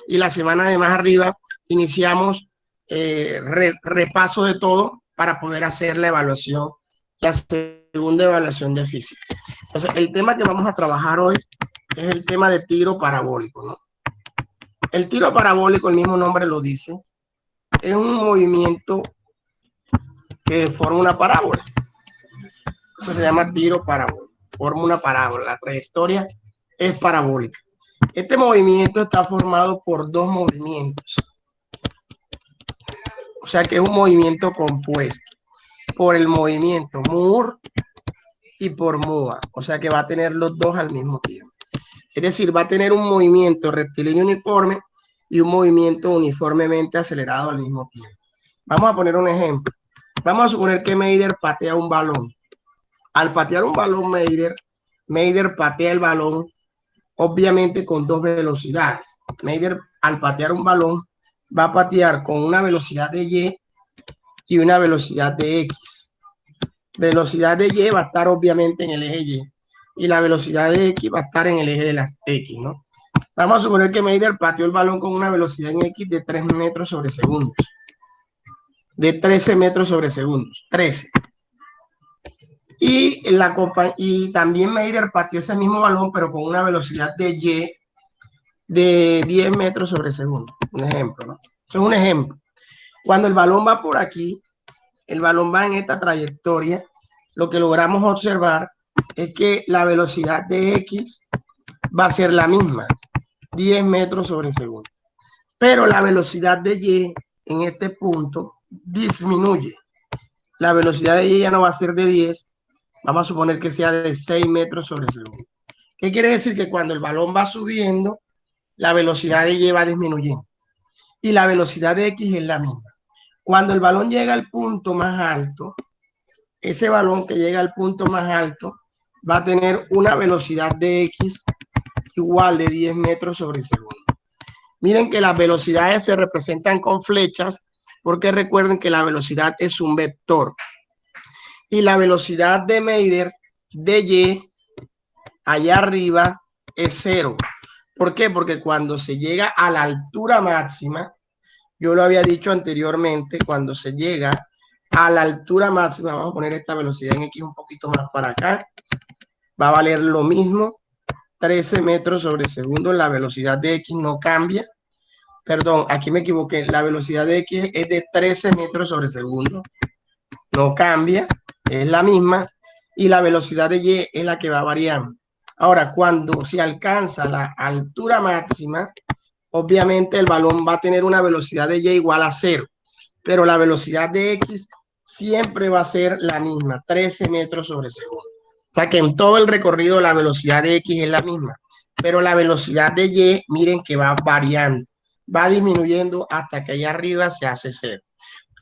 y la semana de más arriba iniciamos repaso de todo para poder hacer la evaluación, la segunda evaluación de física. Entonces, el tema que vamos a trabajar hoy es el tema de tiro parabólico, ¿no? El tiro parabólico, el mismo nombre lo dice, es un movimiento que forma una parábola. Eso se llama tiro parabólico, forma una parábola, la trayectoria es parabólica. Este movimiento está formado por dos movimientos, o sea que es un movimiento compuesto por el movimiento Moore y por MUA, o sea que va a tener los dos al mismo tiempo. Es decir, va a tener un movimiento rectilíneo uniforme y un movimiento uniformemente acelerado al mismo tiempo. Vamos a poner un ejemplo. Vamos a suponer que Meider patea un balón. Al patear un balón, Meider patea el balón, obviamente con dos velocidades. Meider, al patear un balón, va a patear con una velocidad de y una velocidad de X. Velocidad de Y va a estar obviamente en el eje Y y la velocidad de X va a estar en el eje de las X, ¿no? Vamos a suponer que Meider pateó el balón con una velocidad en X de 3 metros sobre segundos. De 13 metros sobre segundos. 13. Y también Meider pateó ese mismo balón, pero con una velocidad de Y de 10 metros sobre segundo. Un ejemplo, ¿no? Eso es un ejemplo. Cuando el balón va por aquí, el balón va en esta trayectoria, lo que logramos observar es que la velocidad de X va a ser la misma, 10 metros sobre segundo. Pero la velocidad de Y en este punto disminuye. La velocidad de Y ya no va a ser de 10, vamos a suponer que sea de 6 metros sobre segundo. ¿Qué quiere decir? Que cuando el balón va subiendo, la velocidad de Y va disminuyendo y la velocidad de X es la misma. Cuando el balón llega al punto más alto, ese balón que llega al punto más alto va a tener una velocidad de X igual de 10 metros sobre segundo. Miren que las velocidades se representan con flechas porque recuerden que la velocidad es un vector. Y la velocidad de Meider de Y allá arriba es 0. ¿Por qué? Porque cuando se llega a la altura máxima, yo lo había dicho anteriormente, cuando se llega a la altura máxima, vamos a poner esta velocidad en X un poquito más para acá, va a valer lo mismo, 13 metros sobre segundo, la velocidad de X no cambia, perdón, aquí me equivoqué, la velocidad de X es de 13 metros sobre segundo, no cambia, es la misma, y la velocidad de Y es la que va variando. Ahora, cuando se alcanza la altura máxima, obviamente el balón va a tener una velocidad de Y igual a 0, pero la velocidad de X siempre va a ser la misma, 13 metros sobre segundo. O sea que en todo el recorrido la velocidad de X es la misma, pero la velocidad de Y, miren que va variando, va disminuyendo hasta que allá arriba se hace 0.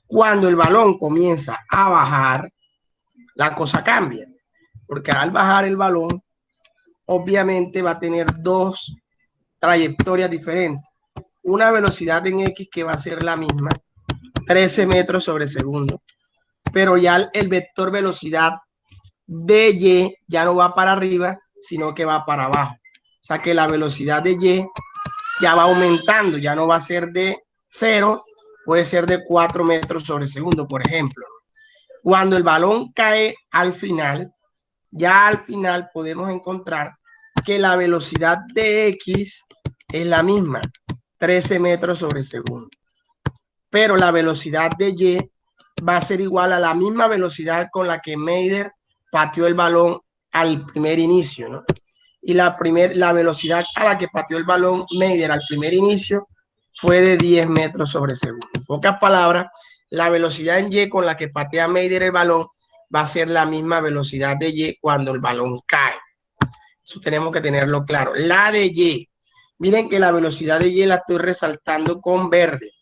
Cuando el balón comienza a bajar, la cosa cambia, porque al bajar el balón, obviamente va a tener dos trayectorias diferentes. Una velocidad en X que va a ser la misma, 13 metros sobre segundo, pero ya el vector velocidad de Y ya no va para arriba, sino que va para abajo. O sea que la velocidad de Y ya va aumentando, ya no va a ser de 0, puede ser de 4 metros sobre segundo, por ejemplo. Cuando el balón cae al final, ya al final podemos encontrar que la velocidad de X es la misma, 13 metros sobre segundo. Pero la velocidad de Y va a ser igual a la misma velocidad con la que Meider pateó el balón al primer inicio, ¿no? Y la velocidad a la que pateó el balón Meider al primer inicio fue de 10 metros sobre segundo. En pocas palabras, la velocidad en Y con la que patea Meider el balón va a ser la misma velocidad de Y cuando el balón cae. Eso tenemos que tenerlo claro. La de Y, miren que la velocidad de Y la estoy resaltando con verde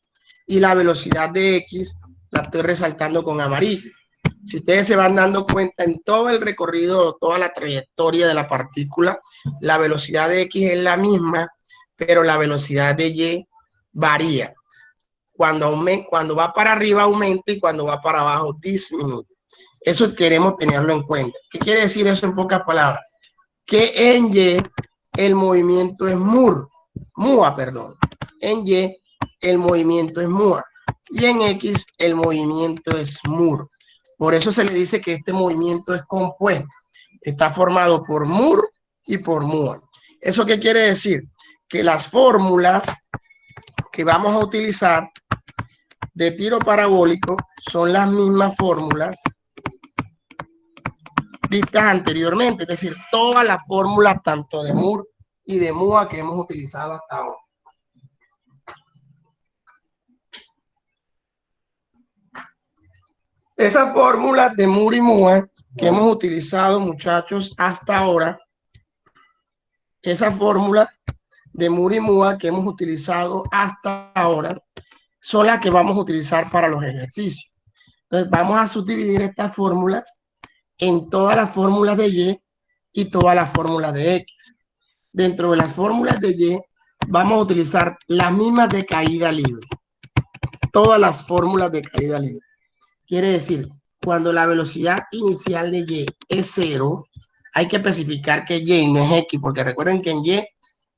y la velocidad de X la estoy resaltando con amarillo. Si ustedes se van dando cuenta en todo el recorrido, toda la trayectoria de la partícula, la velocidad de X es la misma, pero la velocidad de Y varía. Cuando va para arriba aumenta y cuando va para abajo disminuye. Eso queremos tenerlo en cuenta. ¿Qué quiere decir eso en pocas palabras? Que en Y el movimiento es MUA, perdón. En Y el movimiento es MUA y en X el movimiento es MUR. Por eso se le dice que este movimiento es compuesto. Está formado por MUR y por MUA. ¿Eso qué quiere decir? Que las fórmulas que vamos a utilizar de tiro parabólico son las mismas fórmulas vistas anteriormente, es decir, todas las fórmulas tanto de MUR y de MUA que hemos utilizado hasta ahora. Esas fórmulas de MUR y MUA que hemos utilizado, muchachos, hasta ahora, esas fórmulas de MUR y MUA que hemos utilizado hasta ahora, son las que vamos a utilizar para los ejercicios. Entonces, vamos a subdividir estas fórmulas en todas las fórmulas de Y todas las fórmulas de X. Dentro de las fórmulas de Y, vamos a utilizar las mismas de caída libre. Todas las fórmulas de caída libre. Quiere decir, cuando la velocidad inicial de Y es 0, hay que especificar que Y no es X, porque recuerden que en Y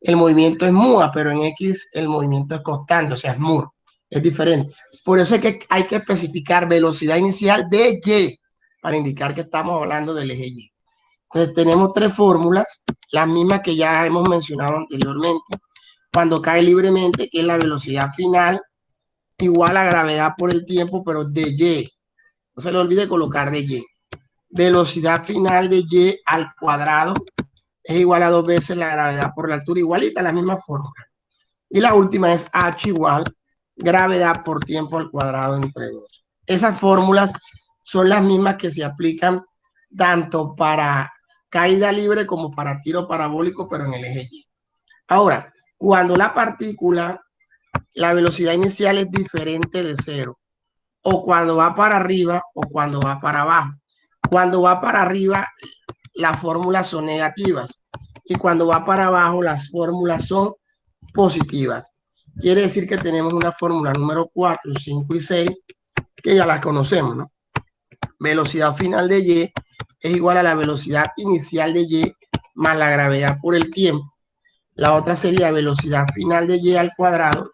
el movimiento es MUA, pero en X el movimiento es constante, o sea, es MUR, es diferente. Por eso es que hay que especificar velocidad inicial de Y, para indicar que estamos hablando del eje Y. Entonces tenemos tres fórmulas, las mismas que ya hemos mencionado anteriormente. Cuando cae libremente, que es la velocidad final, igual a gravedad por el tiempo, pero de Y. No se le olvide colocar de Y. Velocidad final de Y al cuadrado es igual a 2 veces la gravedad por la altura, igualita, la misma fórmula. Y la última es H igual gravedad por tiempo al cuadrado entre 2. Esas fórmulas son las mismas que se aplican tanto para caída libre como para tiro parabólico, pero en el eje Y. Ahora, cuando la partícula, la velocidad inicial es diferente de 0, o cuando va para arriba o cuando va para abajo. Cuando va para arriba, las fórmulas son negativas y cuando va para abajo, las fórmulas son positivas. Quiere decir que tenemos una fórmula número 4, 5 y 6 que ya las conocemos, ¿no? Velocidad final de Y es igual a la velocidad inicial de Y más la gravedad por el tiempo. La otra sería velocidad final de Y al cuadrado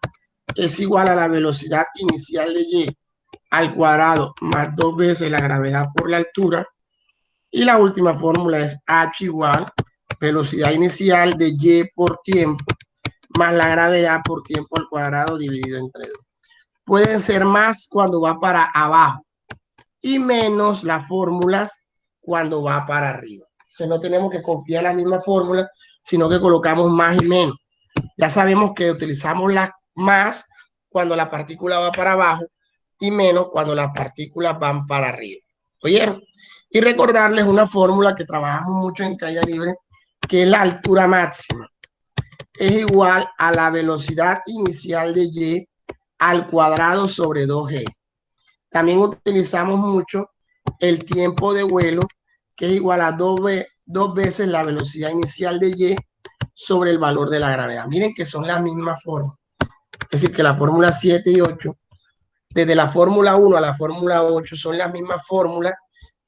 es igual a la velocidad inicial de Y al cuadrado más 2 veces la gravedad por la altura. Y la última fórmula es H igual velocidad inicial de Y por tiempo más la gravedad por tiempo al cuadrado dividido entre 2. Pueden ser más cuando va para abajo y menos las fórmulas cuando va para arriba. O sea, no tenemos que copiar la misma fórmula, sino que colocamos más y menos. Ya sabemos que utilizamos la más cuando la partícula va para abajo y menos cuando las partículas van para arriba. ¿Oyeron? Y recordarles una fórmula que trabajamos mucho en caída libre, que es la altura máxima. Es igual a la velocidad inicial de Y al cuadrado sobre 2G. También utilizamos mucho el tiempo de vuelo, que es igual a 2 veces la velocidad inicial de Y sobre el valor de la gravedad. Miren que son las mismas fórmulas. Es decir, que la fórmula 7 y 8, desde la fórmula 1 a la fórmula 8, son las mismas fórmulas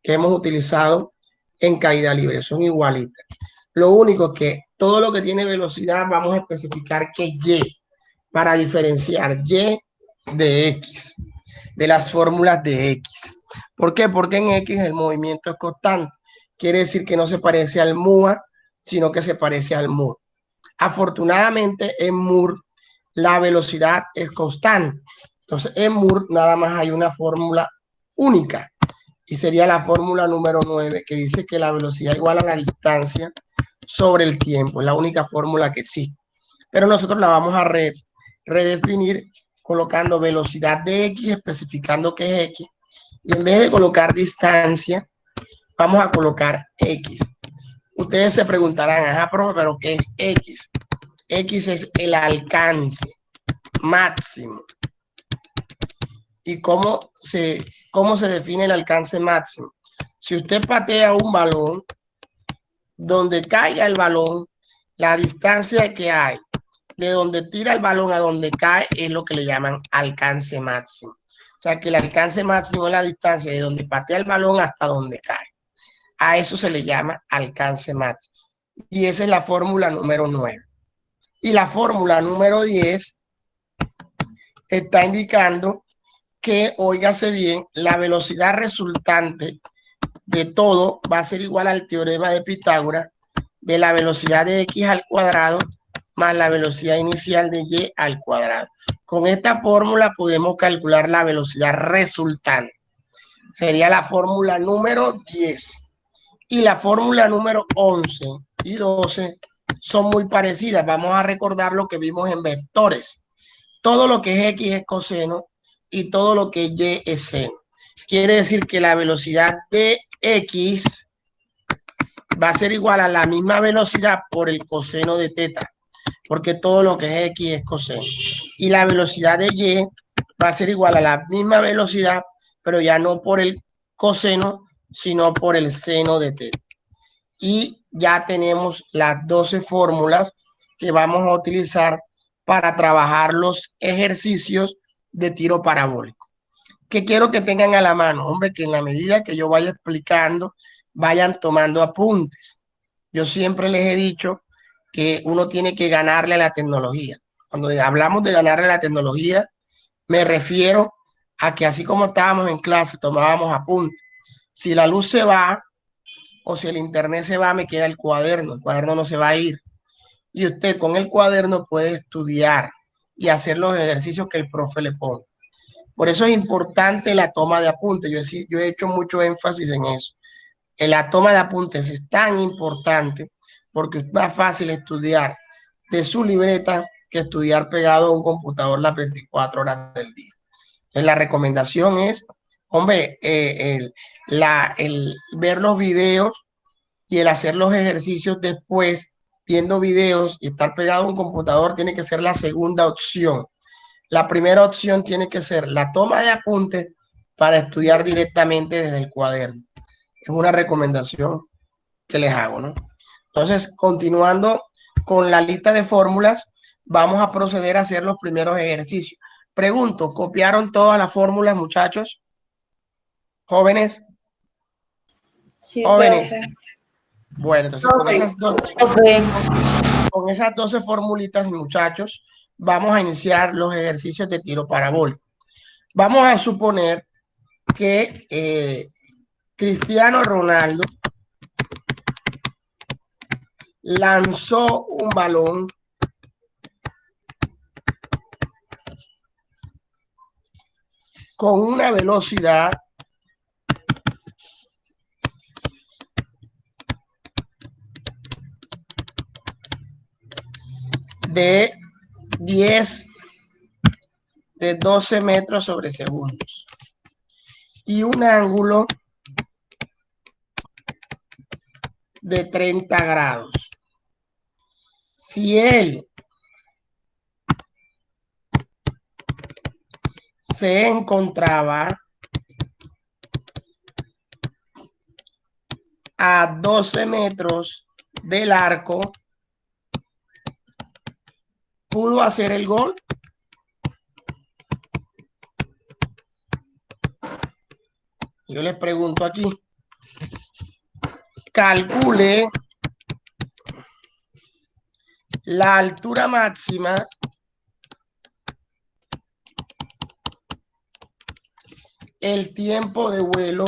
que hemos utilizado en caída libre. Son igualitas. Lo único que todo lo que tiene velocidad vamos a especificar que Y, para diferenciar Y de X, de las fórmulas de X. ¿Por qué? Porque en X el movimiento es constante. Quiere decir que no se parece al MUA, sino que se parece al MUR. Afortunadamente en MUR la velocidad es constante. Entonces en MUR nada más hay una fórmula única y sería la fórmula número 9 que dice que la velocidad igual a la distancia sobre el tiempo. Es la única fórmula que existe. Pero nosotros la vamos a redefinir colocando velocidad de X, especificando qué es X. Y en vez de colocar distancia, vamos a colocar X. Ustedes se preguntarán, ajá, profe, pero ¿qué es X? X es el alcance máximo. ¿Y cómo se define el alcance máximo? Si usted patea un balón, donde caiga el balón, la distancia que hay de donde tira el balón a donde cae es lo que le llaman alcance máximo. O sea que el alcance máximo es la distancia de donde patea el balón hasta donde cae. A eso se le llama alcance máximo. Y esa es la fórmula número 9. Y la fórmula número 10 está indicando que, óigase bien, la velocidad resultante de todo va a ser igual al teorema de Pitágoras de la velocidad de x al cuadrado más la velocidad inicial de y al cuadrado. Con esta fórmula podemos calcular la velocidad resultante. Sería la fórmula número 10. Y la fórmula número 11 y 12 son muy parecidas. Vamos a recordar lo que vimos en vectores. Todo lo que es x es coseno y todo lo que es y es seno. Quiere decir que la velocidad de x va a ser igual a la misma velocidad por el coseno de teta, porque todo lo que es x es coseno. Y la velocidad de y va a ser igual a la misma velocidad, pero ya no por el coseno, sino por el seno de teta. Y ya tenemos las 12 fórmulas que vamos a utilizar para trabajar los ejercicios de tiro parabólico. Que quiero que tengan a la mano, hombre, que en la medida que yo vaya explicando, vayan tomando apuntes. Yo siempre les he dicho que uno tiene que ganarle a la tecnología. Cuando hablamos de ganarle a la tecnología, me refiero a que así como estábamos en clase, tomábamos apuntes. Si la luz se va o si el internet se va, me queda el cuaderno no se va a ir. Y usted con el cuaderno puede estudiar y hacer los ejercicios que el profe le pone. Por eso es importante la toma de apuntes. Yo he hecho mucho énfasis en eso. La toma de apuntes es tan importante porque es más fácil estudiar de su libreta que estudiar pegado a un computador las 24 horas del día. Entonces, la recomendación es, hombre, el ver los videos y el hacer los ejercicios después, viendo videos y estar pegado a un computador, tiene que ser la segunda opción. La primera opción tiene que ser la toma de apuntes para estudiar directamente desde el cuaderno. Es una recomendación que les hago, ¿no? Entonces, continuando con la lista de fórmulas, vamos a proceder a hacer los primeros ejercicios. Pregunto, ¿copiaron todas las fórmulas, muchachos? Jóvenes, Sí, jóvenes. profe. Bueno, entonces Profe. Profe. con esas 12 formulitas, muchachos, vamos a iniciar los ejercicios de tiro parabólico. Vamos a suponer que Cristiano Ronaldo lanzó un balón con una velocidad de 12 metros sobre segundos y un ángulo de 30 grados. Si él se encontraba a 12 metros del arco, ¿pudo hacer el gol? Yo les pregunto aquí. Calcule la altura máxima el tiempo de vuelo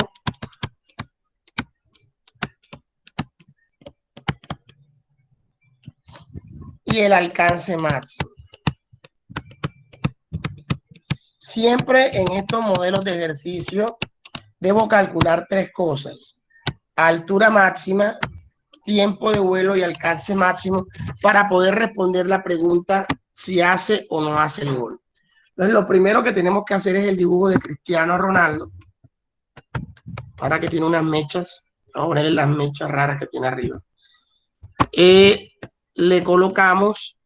y el alcance máximo. Siempre en estos modelos de ejercicio debo calcular tres cosas: altura máxima, tiempo de vuelo y alcance máximo, para poder responder la pregunta si hace o no hace el gol. Entonces, lo primero que tenemos que hacer es el dibujo de Cristiano Ronaldo. Ahora que tiene unas mechas, vamos a ponerle las mechas raras que tiene arriba. Le colocamos,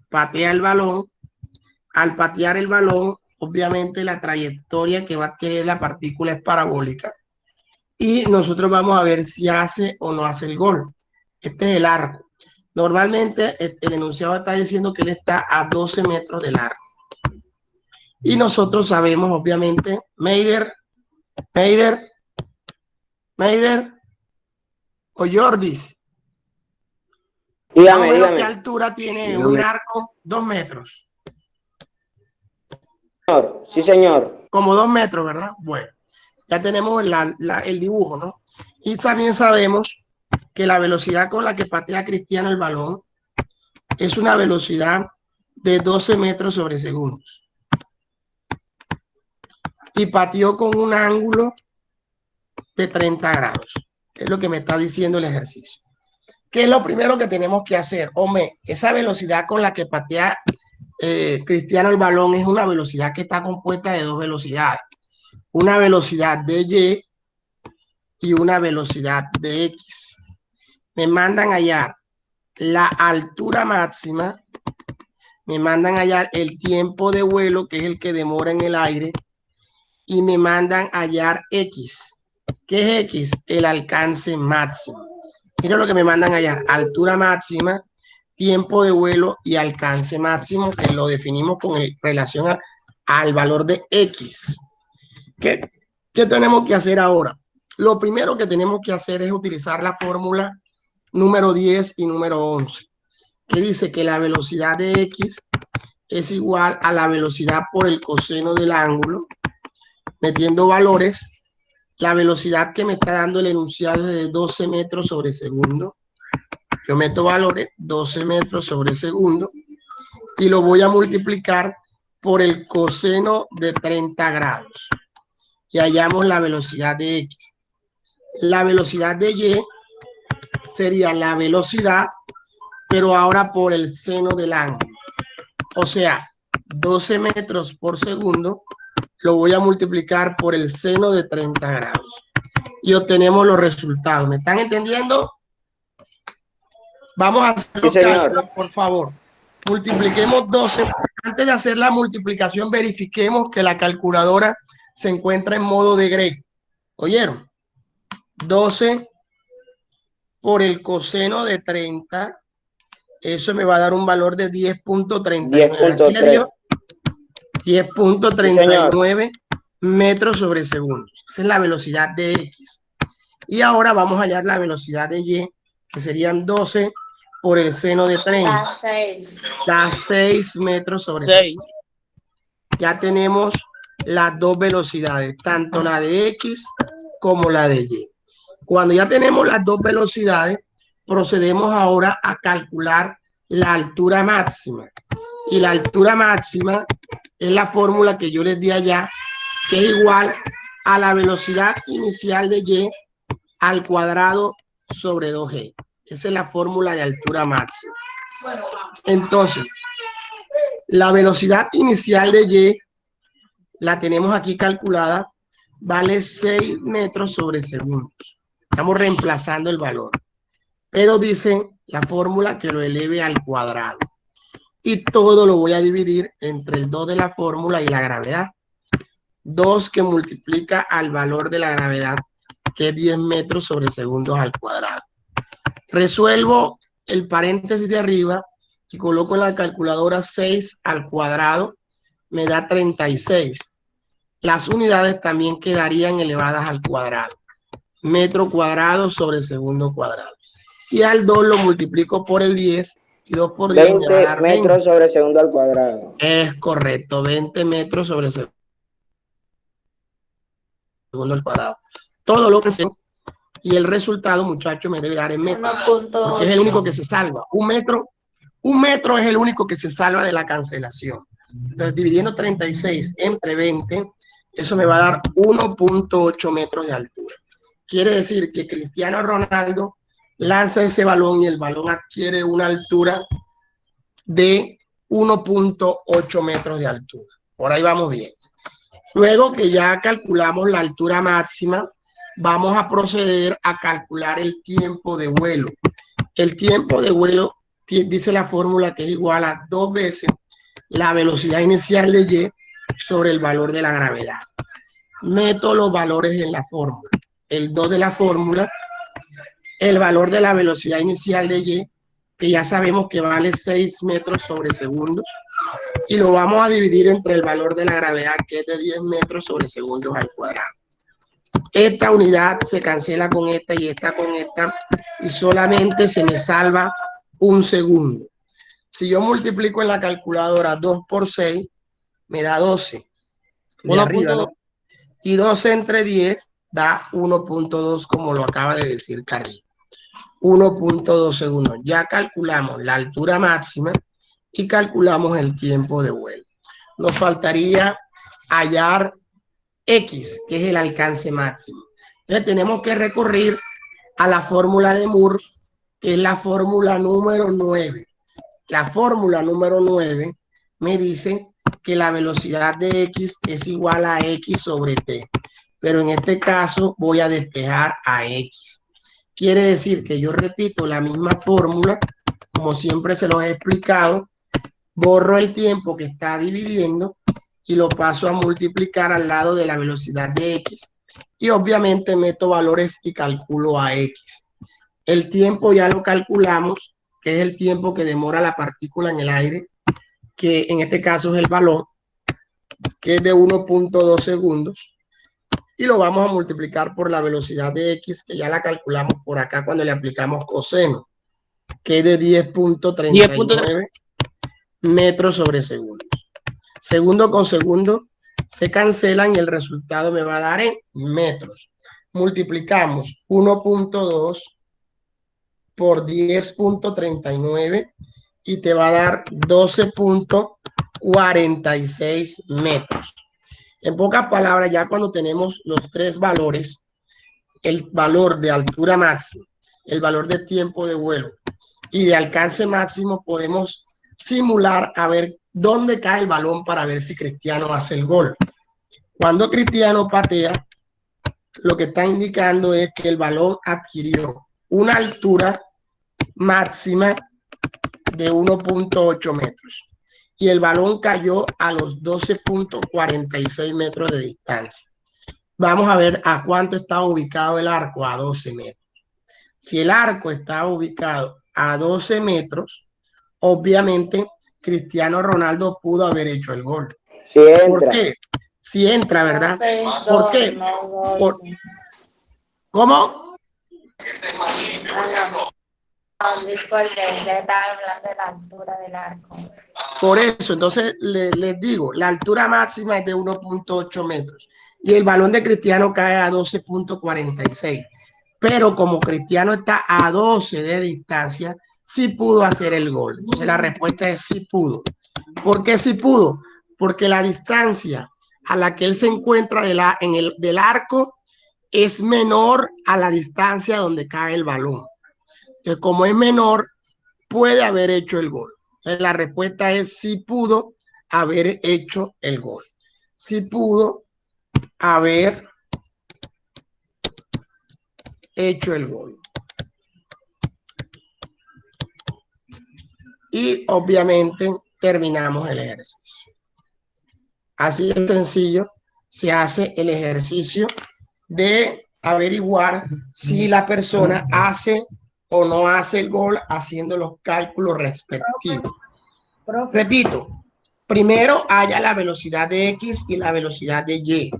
patea el balón. Al patear el balón, obviamente la trayectoria que va a adquirir la partícula es parabólica. Y nosotros vamos a ver si hace o no hace el gol. Este es el arco. Normalmente el enunciado está diciendo que él está a 12 metros del arco. Y nosotros sabemos, obviamente, Meider o Jordis. Más o menos, ¿qué altura tiene un arco? 2 metros. Sí, señor. Como 2 metros, ¿verdad? Bueno, ya tenemos el dibujo, ¿no? Y también sabemos que la velocidad con la que patea Cristiano el balón es una velocidad de 12 metros sobre segundos. Y pateó con un ángulo de 30 grados. Es lo que me está diciendo el ejercicio. ¿Qué es lo primero que tenemos que hacer? Hombre, esa velocidad con la que patea Cristiano el balón es una velocidad que está compuesta de dos velocidades. Una velocidad de Y y una velocidad de X. Me mandan a hallar la altura máxima, me mandan a hallar el tiempo de vuelo, que es el que demora en el aire, y me mandan a hallar X. ¿Qué es X? El alcance máximo. Mira lo que me mandan a hallar: altura máxima, tiempo de vuelo y alcance máximo, que lo definimos con relación al valor de X. ¿Qué tenemos que hacer ahora? Lo primero que tenemos que hacer es utilizar la fórmula número 10 y número 11, que dice que la velocidad de X es igual a la velocidad por el coseno del ángulo, metiendo valores. La velocidad que me está dando el enunciado es de 12 metros sobre segundo. Yo meto valores, 12 metros sobre segundo, y lo voy a multiplicar por el coseno de 30 grados. Y hallamos la velocidad de X. La velocidad de Y sería la velocidad, pero ahora por el seno del ángulo. O sea, 12 metros por segundo lo voy a multiplicar por el seno de 30 grados. Y obtenemos los resultados. ¿Me están entendiendo? Vamos a hacer los cálculos, por favor. Multipliquemos 12. Antes de hacer la multiplicación, verifiquemos que la calculadora se encuentra en modo de Gray. ¿Oyeron? 12 por el coseno de 30. Eso me va a dar un valor de 10.39. 10.39 metros sobre segundo. Esa es la velocidad de X. Y ahora vamos a hallar la velocidad de Y, que serían 12 por el seno de 30. Da 6 metros sobre segundo. Ya tenemos las dos velocidades, tanto la de X como la de Y. Cuando ya tenemos las dos velocidades, procedemos ahora a calcular la altura máxima. Y la altura máxima es la fórmula que yo les di allá, que es igual a la velocidad inicial de Y al cuadrado sobre 2G. Esa es la fórmula de altura máxima. Entonces, la velocidad inicial de Y la tenemos aquí calculada, vale 6 metros sobre segundos. Estamos reemplazando el valor. Pero dice la fórmula que lo eleve al cuadrado. Y todo lo voy a dividir entre el 2 de la fórmula y la gravedad. 2 que multiplica al valor de la gravedad, que es 10 metros sobre segundos al cuadrado. Resuelvo el paréntesis de arriba y coloco en la calculadora 6 al cuadrado, me da 36. Las unidades también quedarían elevadas al cuadrado. Metro cuadrado sobre segundo cuadrado. Y al 2 lo multiplico por el 10. Y 2 por 10 me va a dar 20 metros sobre segundo al cuadrado. Es correcto, 20 metros sobre segundo al cuadrado. Todo lo que sea. Y el resultado, muchachos, me debe dar en metros. Porque es el único que se salva. Un metro es el único que se salva de la cancelación. Entonces, dividiendo 36 entre 20, eso me va a dar 1.8 metros de altura. Quiere decir que Cristiano Ronaldo lanza ese balón y el balón adquiere una altura de 1.8 metros de altura. Por ahí vamos bien. Luego que ya calculamos la altura máxima, vamos a proceder a calcular el tiempo de vuelo. El tiempo de vuelo dice la fórmula que es igual a 2 veces la velocidad inicial de Y sobre el valor de la gravedad. Meto los valores en la fórmula. El 2 de la fórmula, el valor de la velocidad inicial de Y, que ya sabemos que vale 6 metros sobre segundos, y lo vamos a dividir entre el valor de la gravedad, que es de 10 metros sobre segundos al cuadrado. Esta unidad se cancela con esta y esta con esta, y solamente se me salva un segundo. Si yo multiplico en la calculadora 2 por 6, me da 12. de arriba, ¿no? Y 12 entre 10 da 1.2, como lo acaba de decir Carrillo. 1.2 segundos. Ya calculamos la altura máxima y calculamos el tiempo de vuelo. Nos faltaría hallar X, que es el alcance máximo. Entonces tenemos que recurrir a la fórmula de Moore, que es la fórmula número 9. La fórmula número 9 me dice que la velocidad de X es igual a X sobre T. Pero en este caso voy a despejar a X. Quiere decir que yo repito la misma fórmula, como siempre se lo he explicado, borro el tiempo que está dividiendo y lo paso a multiplicar al lado de la velocidad de X. Y obviamente meto valores y calculo a X. El tiempo ya lo calculamos, que es el tiempo que demora la partícula en el aire, que en este caso es el balón, que es de 1.2 segundos. Y lo vamos a multiplicar por la velocidad de X, que ya la calculamos por acá cuando le aplicamos coseno, que es de 10.39 metros sobre segundos. Segundo con segundo se cancelan y el resultado me va a dar en metros. Multiplicamos 1.2 por 10.39 y te va a dar 12.46 metros. En pocas palabras, ya cuando tenemos los tres valores, el valor de altura máxima, el valor de tiempo de vuelo y de alcance máximo, podemos simular a ver dónde cae el balón para ver si Cristiano hace el gol. Cuando Cristiano patea, lo que está indicando es que el balón adquirió una altura máxima de 1.8 metros y el balón cayó a los 12.46 metros de distancia. Vamos a ver a cuánto está ubicado el arco, a 12 metros. Si el arco está ubicado a 12 metros, obviamente Cristiano Ronaldo pudo haber hecho el gol. Si entra. ¿Por qué? Si entra, ¿verdad? ¿Por qué? ¿Cómo? Por eso, entonces les digo, la altura máxima es de 1.8 metros y el balón de Cristiano cae a 12.46. Pero como Cristiano está a 12 de distancia, sí pudo hacer el gol. Entonces la respuesta es sí pudo. ¿Por qué sí pudo? Porque la distancia a la que él se encuentra del arco es menor a la distancia donde cae el balón. Entonces, como es menor, puede haber hecho el gol. Entonces, la respuesta es sí pudo haber hecho el gol. Sí pudo haber hecho el gol. Y obviamente terminamos el ejercicio. Así de sencillo se hace el ejercicio de averiguar si la persona hace o no hace el gol haciendo los cálculos respectivos. Repito, primero haya la velocidad de X y la velocidad de Y,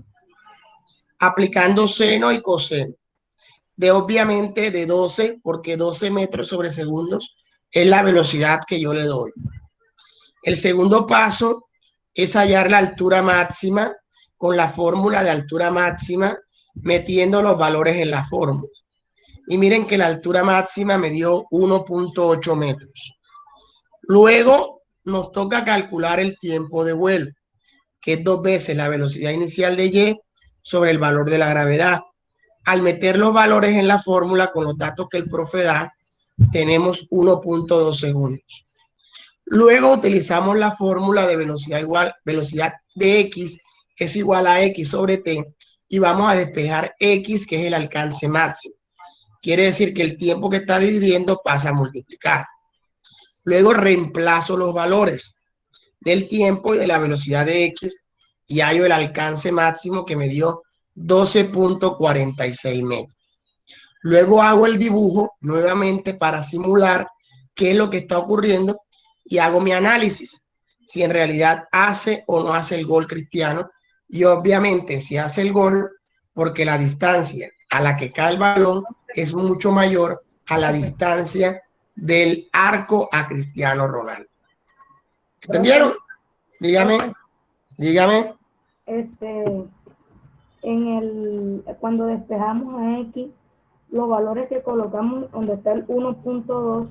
aplicando seno y coseno. De obviamente de 12, porque 12 metros sobre segundos es la velocidad que yo le doy. El segundo paso es hallar la altura máxima con la fórmula de altura máxima, metiendo los valores en la fórmula. Y miren que la altura máxima me dio 1.8 metros. Luego nos toca calcular el tiempo de vuelo, que es 2 veces la velocidad inicial de Y sobre el valor de la gravedad. Al meter los valores en la fórmula con los datos que el profe da, tenemos 1.2 segundos. Luego utilizamos la fórmula de velocidad de X es igual a X sobre T y vamos a despejar X, que es el alcance máximo. Quiere decir que el tiempo que está dividiendo pasa a multiplicar. Luego reemplazo los valores del tiempo y de la velocidad de X y hallo el alcance máximo que me dio 12.46 metros. Luego hago el dibujo nuevamente para simular qué es lo que está ocurriendo y hago mi análisis, si en realidad hace o no hace el gol Cristiano, y obviamente si hace el gol, porque la distancia a la que cae el balón es mucho mayor a la distancia del arco a Cristiano Ronaldo. ¿Entendieron? Dígame. cuando despejamos a X, los valores que colocamos donde está el 1.2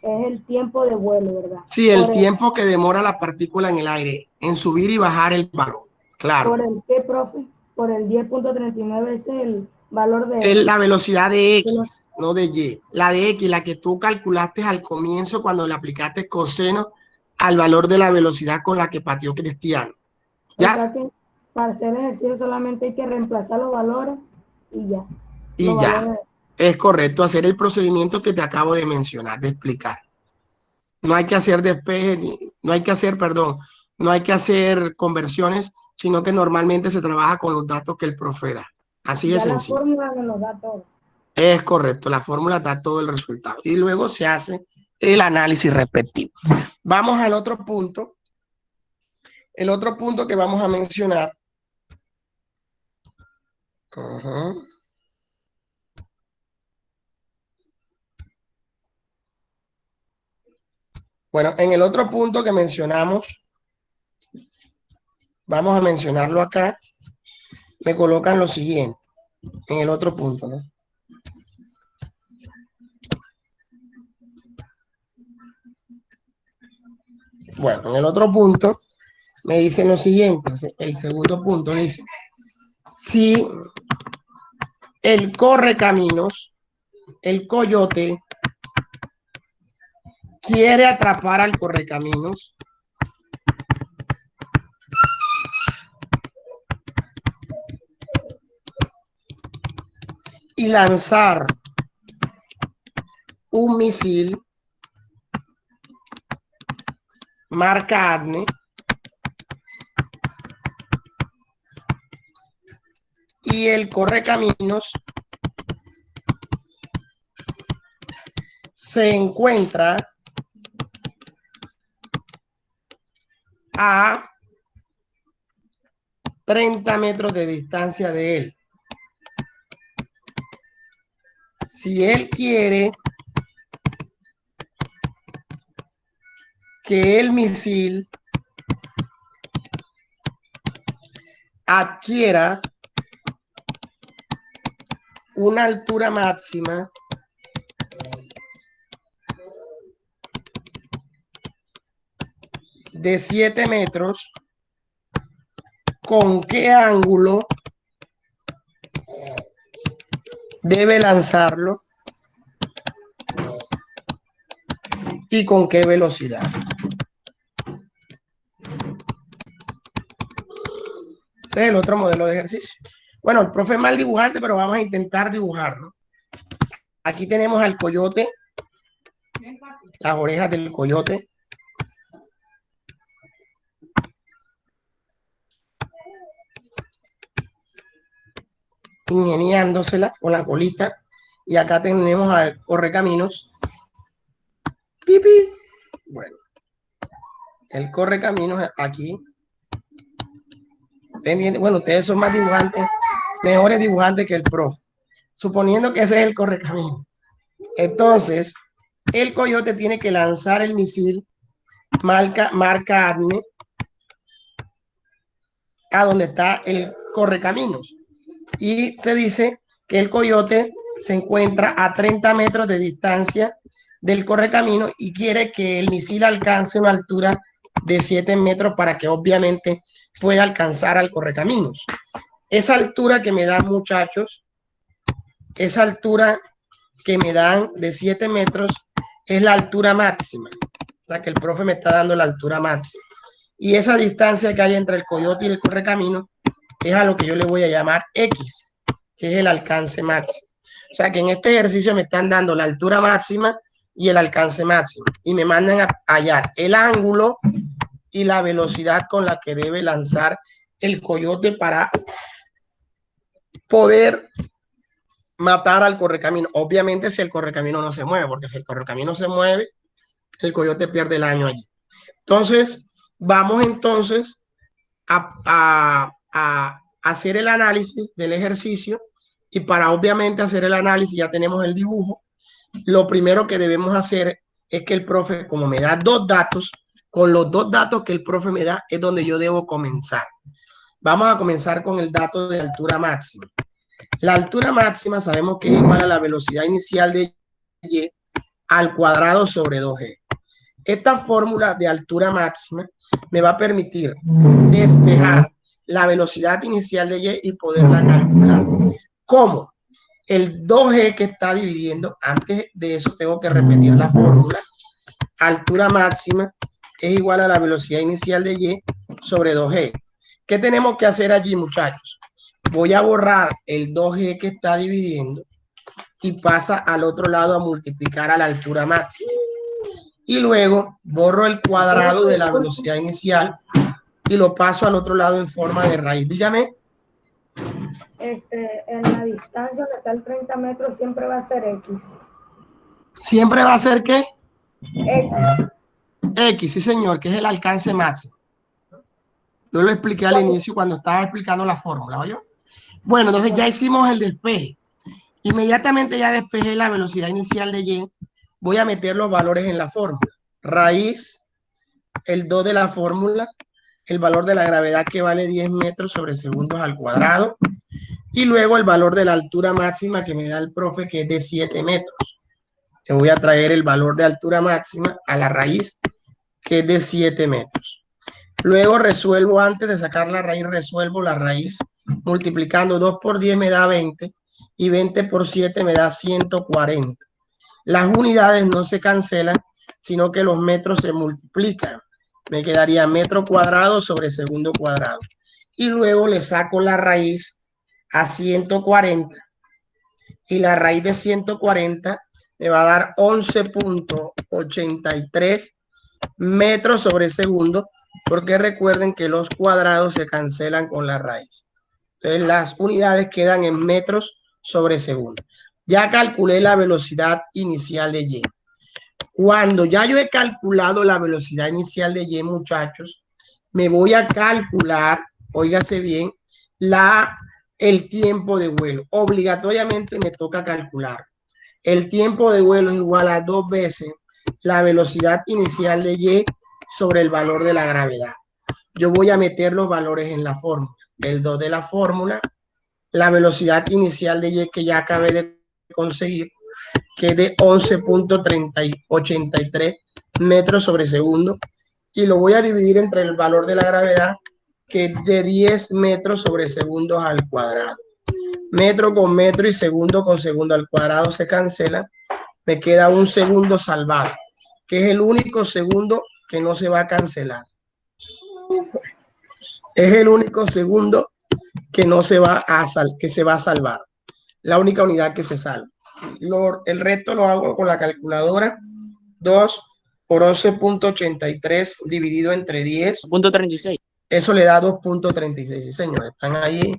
es el tiempo de vuelo, ¿verdad? Sí, el tiempo que demora la partícula en el aire en subir y bajar el balón. Claro. ¿Por el qué, profe? Por el 10.39, ese es el valor de la velocidad de X, no de Y. La de X, la que tú calculaste al comienzo cuando le aplicaste coseno al valor de la velocidad con la que pateó Cristiano. ¿Ya? O sea que para hacer ejercicio solamente hay que reemplazar los valores y ya. Y ya. Es correcto hacer el procedimiento que te acabo de mencionar, de explicar. No hay que hacer despeje, no hay que hacer, perdón, no hay que hacer conversiones, sino que normalmente se trabaja con los datos que el profe da. Así de sencillo. La fórmula nos da todo. Es correcto, la fórmula da todo el resultado. Y luego se hace el análisis respectivo. Vamos al otro punto. El otro punto que vamos a mencionar. Bueno, en el otro punto que mencionamos, vamos a mencionarlo acá, me colocan lo siguiente, en el otro punto, ¿no? Bueno, en el otro punto me dicen lo siguiente, el segundo punto dice, si el correcaminos, el coyote, quiere atrapar al correcaminos, y lanzar un misil marca ADNE y el correcaminos se encuentra a 30 metros de distancia de él. Si él quiere que el misil adquiera una altura máxima de 7 metros, ¿con qué ángulo debe lanzarlo y con qué velocidad? Ese es el otro modelo de ejercicio. Bueno, el profe es mal dibujante, pero vamos a intentar dibujarlo. Aquí tenemos al coyote, las orejas del coyote. Ingeniándoselas con la colita. Y acá tenemos al correcaminos. ¡Pipi! Bueno, el correcaminos aquí. Pendiente. Bueno, ustedes son más dibujantes, mejores dibujantes que el profe. Suponiendo que ese es el correcaminos. Entonces, el coyote tiene que lanzar el misil marca ADNE a donde está el correcaminos. Y se dice que el coyote se encuentra a 30 metros de distancia del correcamino y quiere que el misil alcance una altura de 7 metros para que obviamente pueda alcanzar al correcaminos. Esa altura que me dan, muchachos, esa altura que me dan de 7 metros es la altura máxima. O sea que el profe me está dando la altura máxima. Y esa distancia que hay entre el coyote y el correcamino es a lo que yo le voy a llamar X, que es el alcance máximo. O sea que en este ejercicio me están dando la altura máxima y el alcance máximo. Y me mandan a hallar el ángulo y la velocidad con la que debe lanzar el coyote para poder matar al correcamino. Obviamente si el correcamino no se mueve, porque si el correcamino se mueve, el coyote pierde el año allí. Entonces, vamos entonces a hacer el análisis del ejercicio y para obviamente hacer el análisis ya tenemos el dibujo. Lo primero que debemos hacer es que el profe, como me da dos datos, con los dos datos que el profe me da es donde yo debo comenzar. Vamos a comenzar con el dato de altura máxima. La altura máxima sabemos que es igual a la velocidad inicial de y al cuadrado sobre 2g. Esta fórmula de altura máxima me va a permitir despejar la velocidad inicial de y y poderla calcular. ¿Cómo? El 2g que está dividiendo, antes de eso tengo que repetir la fórmula. Altura máxima es igual a la velocidad inicial de y sobre 2g. ¿Qué tenemos que hacer allí, muchachos? Voy a borrar el 2g que está dividiendo y pasa al otro lado a multiplicar a la altura máxima. Y luego borro el cuadrado de la velocidad inicial y lo paso al otro lado en forma de raíz. Dígame. En la distancia donde está el 30 metros siempre va a ser X. ¿Siempre va a ser qué? X. X, sí señor, que es el alcance máximo. Yo lo expliqué al inicio cuando estaba explicando la fórmula, ¿oye? Bueno, entonces ya hicimos el despeje. Inmediatamente ya despejé la velocidad inicial de y. Voy a meter los valores en la fórmula. Raíz, el 2 de la fórmula, el valor de la gravedad que vale 10 metros sobre segundos al cuadrado. Y luego el valor de la altura máxima que me da el profe, que es de 7 metros. Le voy a traer el valor de altura máxima a la raíz, que es de 7 metros. Luego resuelvo, antes de sacar la raíz, resuelvo la raíz. Multiplicando 2 por 10 me da 20 y 20 por 7 me da 140. Las unidades no se cancelan, sino que los metros se multiplican. Me quedaría metro cuadrado sobre segundo cuadrado. Y luego le saco la raíz a 140. Y la raíz de 140 me va a dar 11.83 metros sobre segundo, porque recuerden que los cuadrados se cancelan con la raíz. Entonces las unidades quedan en metros sobre segundo. Ya calculé la velocidad inicial de y. Cuando ya yo he calculado la velocidad inicial de y, muchachos, me voy a calcular, óigase bien, el tiempo de vuelo. Obligatoriamente me toca calcular. El tiempo de vuelo es igual a 2 veces la velocidad inicial de y sobre el valor de la gravedad. Yo voy a meter los valores en la fórmula. El 2 de la fórmula, la velocidad inicial de y que ya acabé de conseguir, que es de 11.83 metros sobre segundo, y lo voy a dividir entre el valor de la gravedad, que es de 10 metros sobre segundos al cuadrado. Metro con metro y segundo con segundo al cuadrado se cancela. Me queda un segundo salvado, que es el único segundo que no se va a cancelar. Es el único segundo que no se va a salvar. La única unidad que se salva. El resto lo hago con la calculadora. 2 por 11.83 dividido entre 10. 2.36. Eso le da 2.36. Sí, señores, están ahí.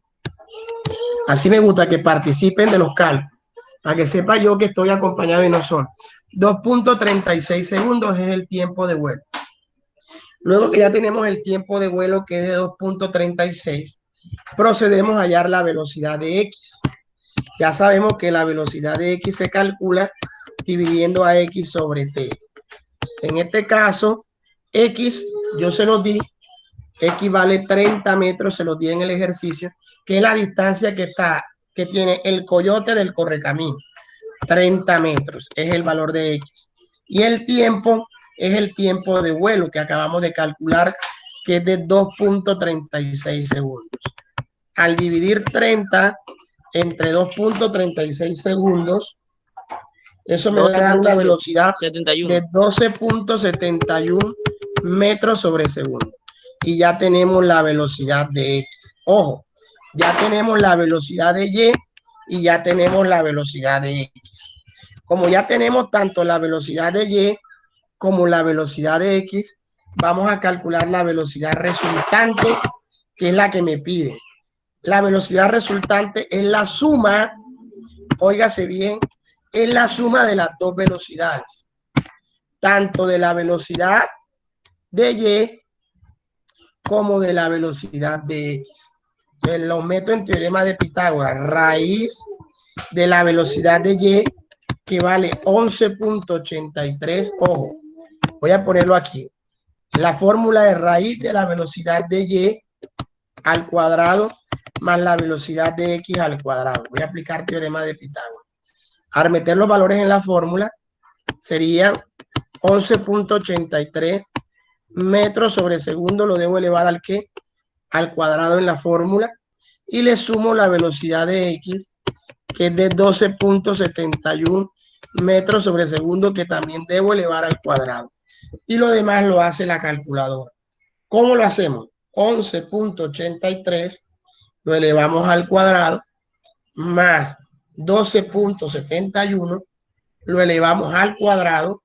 Así me gusta que participen de los cálculos, para que sepa yo que estoy acompañado y no solo. 2.36 segundos es el tiempo de vuelo. Luego que ya tenemos el tiempo de vuelo, que es de 2.36, procedemos a hallar la velocidad de X. Ya sabemos que la velocidad de X se calcula dividiendo a X sobre T. En este caso, X, yo se los di, X vale 30 metros, se los di en el ejercicio, que es la distancia que tiene el coyote del correcamino. 30 metros es el valor de X. Y el tiempo es el tiempo de vuelo que acabamos de calcular, que es de 2.36 segundos. Al dividir 30 entre 2.36 segundos, eso me va a dar una velocidad de 12.71 metros sobre segundo. Y ya tenemos la velocidad de X. Ojo, ya tenemos la velocidad de Y y ya tenemos la velocidad de X. Como ya tenemos tanto la velocidad de Y como la velocidad de X, vamos a calcular la velocidad resultante, que es la que me pide. La velocidad resultante es la suma, óigase bien, es la suma de las dos velocidades, tanto de la velocidad de Y como de la velocidad de X. Entonces, lo meto en teorema de Pitágoras. Raíz de la velocidad de Y, que vale 11.83. Ojo, voy a ponerlo aquí. La fórmula de raíz de la velocidad de Y al cuadrado más la velocidad de x al cuadrado. Voy a aplicar teorema de Pitágoras. Al meter los valores en la fórmula, serían 11.83 metros sobre segundo, lo debo elevar al ¿qué? Al cuadrado en la fórmula, y le sumo la velocidad de x, que es de 12.71 metros sobre segundo, que también debo elevar al cuadrado. Y lo demás lo hace la calculadora. ¿Cómo lo hacemos? 11.83 lo elevamos al cuadrado, más 12.71 lo elevamos al cuadrado,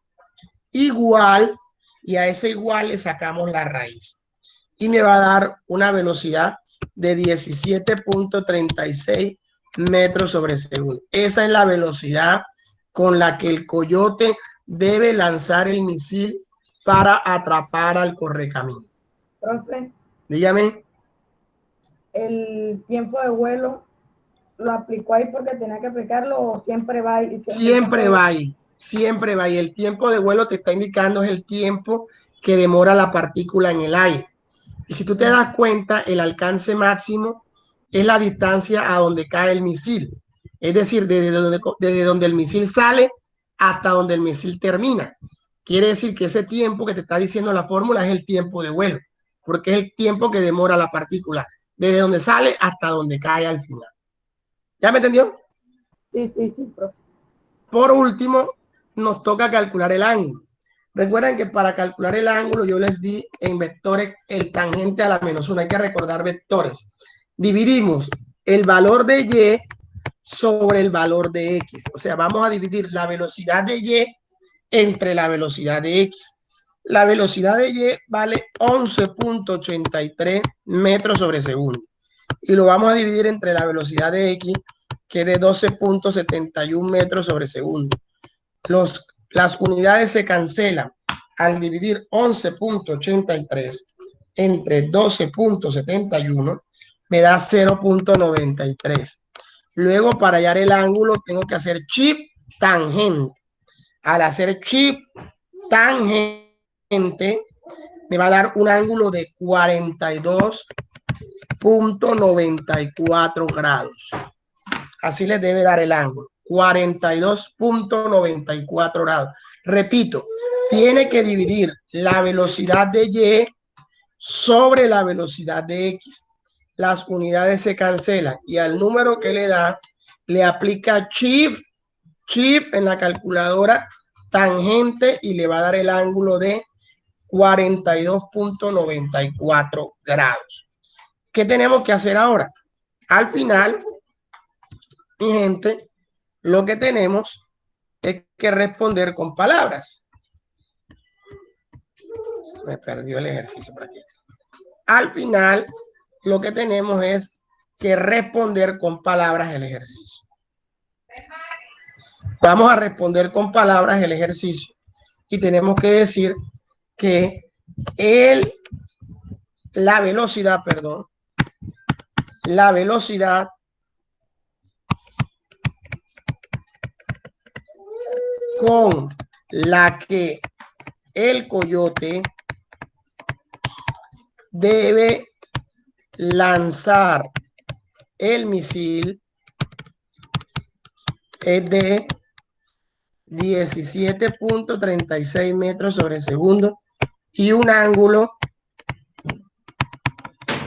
igual, y a ese igual le sacamos la raíz. Y me va a dar una velocidad de 17.36 metros sobre segundo. Esa es la velocidad con la que el coyote debe lanzar el misil para atrapar al correcamino. Profe, Dígame. ¿el tiempo de vuelo lo aplicó ahí porque tenía que aplicarlo o siempre va y Siempre va ahí, siempre va ahí. El tiempo de vuelo te está indicando es el tiempo que demora la partícula en el aire. Y si tú te das cuenta, el alcance máximo es la distancia a donde cae el misil. Es decir, desde donde el misil sale hasta donde el misil termina. Quiere decir que ese tiempo que te está diciendo la fórmula es el tiempo de vuelo, porque es el tiempo que demora la partícula, desde donde sale hasta donde cae al final. ¿Ya me entendió? Sí, profe. Por último, nos toca calcular el ángulo. Recuerden que para calcular el ángulo yo les di en vectores el tangente a la menos 1. Hay que recordar vectores. Dividimos el valor de y sobre el valor de x. O sea, vamos a dividir la velocidad de y entre la velocidad de x. La velocidad de y vale 11.83 metros sobre segundo. Y lo vamos a dividir entre la velocidad de x, que es de 12.71 metros sobre segundo. Las unidades se cancelan al dividir 11.83 entre 12.71, me da 0.93. Luego, para hallar el ángulo, tengo que hacer chip tangente. Al hacer chip tangente, me va a dar un ángulo de 42.94 grados. Así les debe dar el ángulo. 42.94 grados. Repito, tiene que dividir la velocidad de y sobre la velocidad de x. Las unidades se cancelan y al número que le da, le aplica chip en la calculadora tangente y le va a dar el ángulo de 42.94 grados. ¿Qué tenemos que hacer ahora? Al final, mi gente, lo que tenemos es que responder con palabras. Se me perdió el ejercicio por aquí. Al final, lo que tenemos es que responder con palabras el ejercicio. Vamos a responder con palabras el ejercicio y tenemos que decir que la velocidad con la que el coyote debe lanzar el misil es de 17.36 metros sobre segundo y un ángulo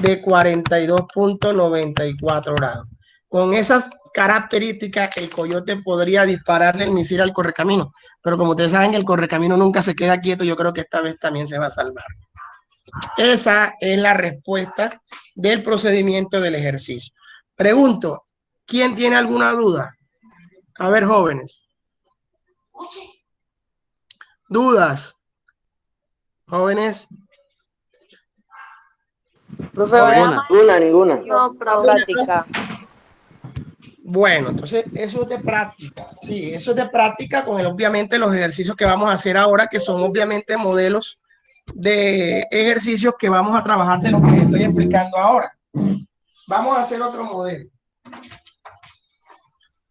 de 42.94 grados. Con esas características, el coyote podría dispararle el misil al correcamino, pero como ustedes saben, el correcamino nunca se queda quieto. Yo creo que esta vez también se va a salvar. Esa es la respuesta del procedimiento del ejercicio. Pregunto, ¿quién tiene alguna duda? A ver, jóvenes. ¿Dudas? Jóvenes. Profe, Ninguna. no, práctica. Bueno, entonces eso es de práctica. Sí, eso es de práctica con obviamente los ejercicios que vamos a hacer ahora, que son obviamente modelos de ejercicios que vamos a trabajar de lo que les estoy explicando ahora. Vamos a hacer otro modelo.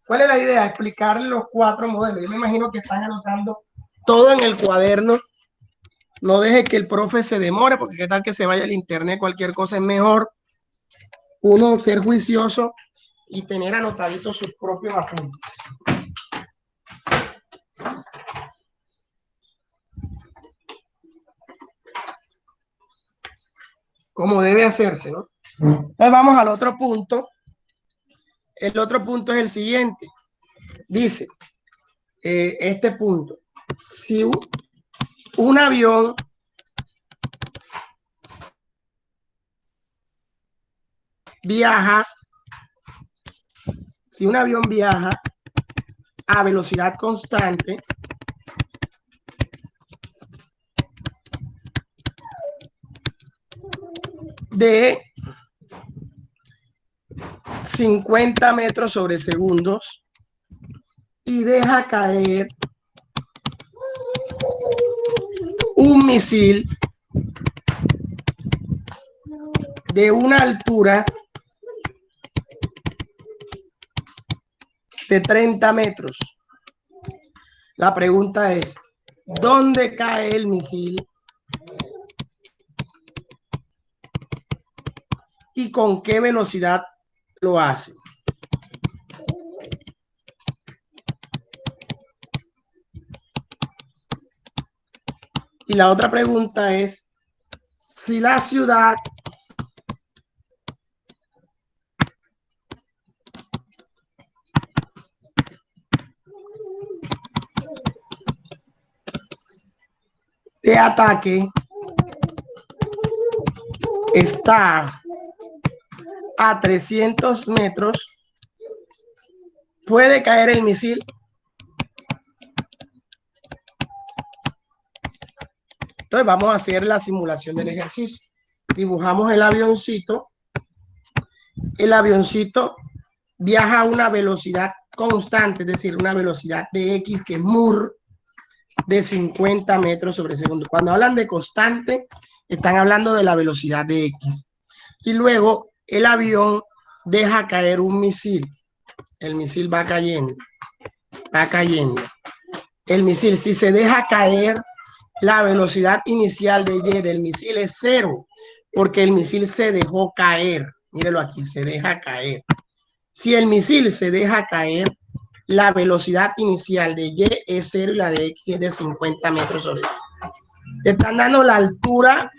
¿Cuál es la idea? Explicarles los 4 modelos. Yo me imagino que están anotando todo en el cuaderno. No deje que el profe se demore, porque qué tal que se vaya al internet, cualquier cosa es mejor uno ser juicioso y tener anotaditos sus propios apuntes. Como debe hacerse, ¿no? Entonces vamos al otro punto. El otro punto es el siguiente. Dice, este punto, si un avión viaja, si un avión viaja a velocidad constante, de 50 metros sobre segundos y deja caer un misil de una altura de 30 metros. La pregunta es, ¿dónde cae el misil y con qué velocidad lo hace? Y la otra pregunta es, si la ciudad de ataque está a 300 metros, ¿puede caer el misil? Entonces vamos a hacer la simulación del ejercicio. Dibujamos el avioncito. El avioncito viaja a una velocidad constante, es decir, una velocidad de X, que es MUR, de 50 metros sobre segundo. Cuando hablan de constante, están hablando de la velocidad de X. Y luego el avión deja caer un misil. El misil va cayendo. Va cayendo. El misil, si se deja caer, la velocidad inicial de Y del misil es 0, porque el misil se dejó caer. Mírelo aquí, se deja caer. Si el misil se deja caer, la velocidad inicial de Y es 0 y la de X es de 50 metros sobre segundo. Te están dando la altura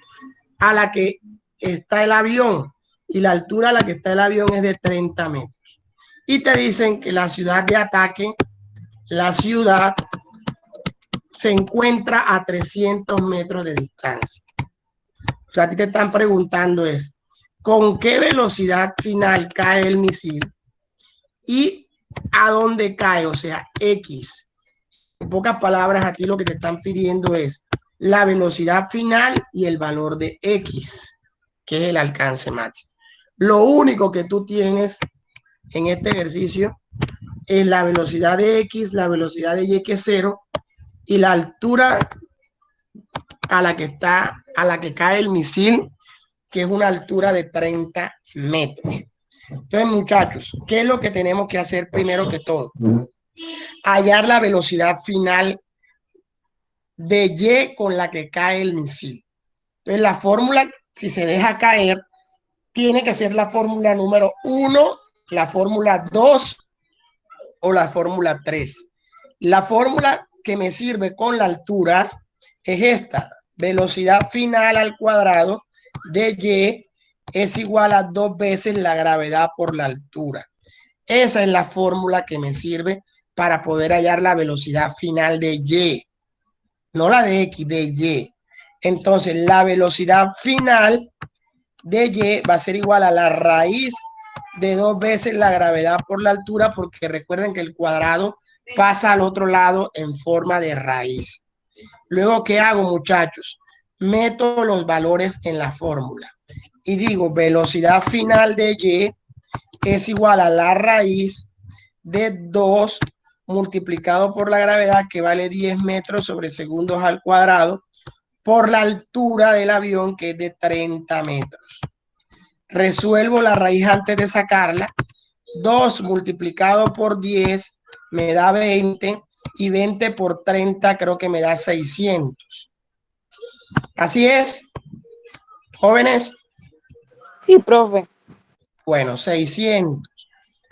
a la que está el avión, y la altura a la que está el avión es de 30 metros. Y te dicen que la ciudad de ataque, la ciudad se encuentra a 300 metros de distancia. O sea, a ti te están preguntando es, ¿con qué velocidad final cae el misil? ¿Y a dónde cae? O sea, X. En pocas palabras, aquí lo que te están pidiendo es la velocidad final y el valor de X, que es el alcance máximo. Lo único que tú tienes en este ejercicio es la velocidad de X, la velocidad de Y, que es 0, y la altura a la que cae el misil, que es una altura de 30 metros. Entonces, muchachos, ¿qué es lo que tenemos que hacer primero que todo? Hallar la velocidad final de Y con la que cae el misil. Entonces, la fórmula, si se deja caer, tiene que ser la fórmula número 1, la fórmula 2 o la fórmula 3. La fórmula que me sirve con la altura es esta: velocidad final al cuadrado de Y es igual a 2 veces la gravedad por la altura. Esa es la fórmula que me sirve para poder hallar la velocidad final de Y, no la de X, de Y. Entonces, la velocidad final de Y va a ser igual a la raíz de 2 veces la gravedad por la altura, porque recuerden que el cuadrado pasa al otro lado en forma de raíz. Luego, ¿qué hago, muchachos? Meto los valores en la fórmula y digo, velocidad final de Y es igual a la raíz de 2 multiplicado por la gravedad, que vale 10 metros sobre segundos al cuadrado, por la altura del avión, que es de 30 metros. Resuelvo la raíz antes de sacarla. 2 multiplicado por 10 me da 20, y 20 por 30 creo que me da 600. Así es, jóvenes. Sí, profe. Bueno, 600.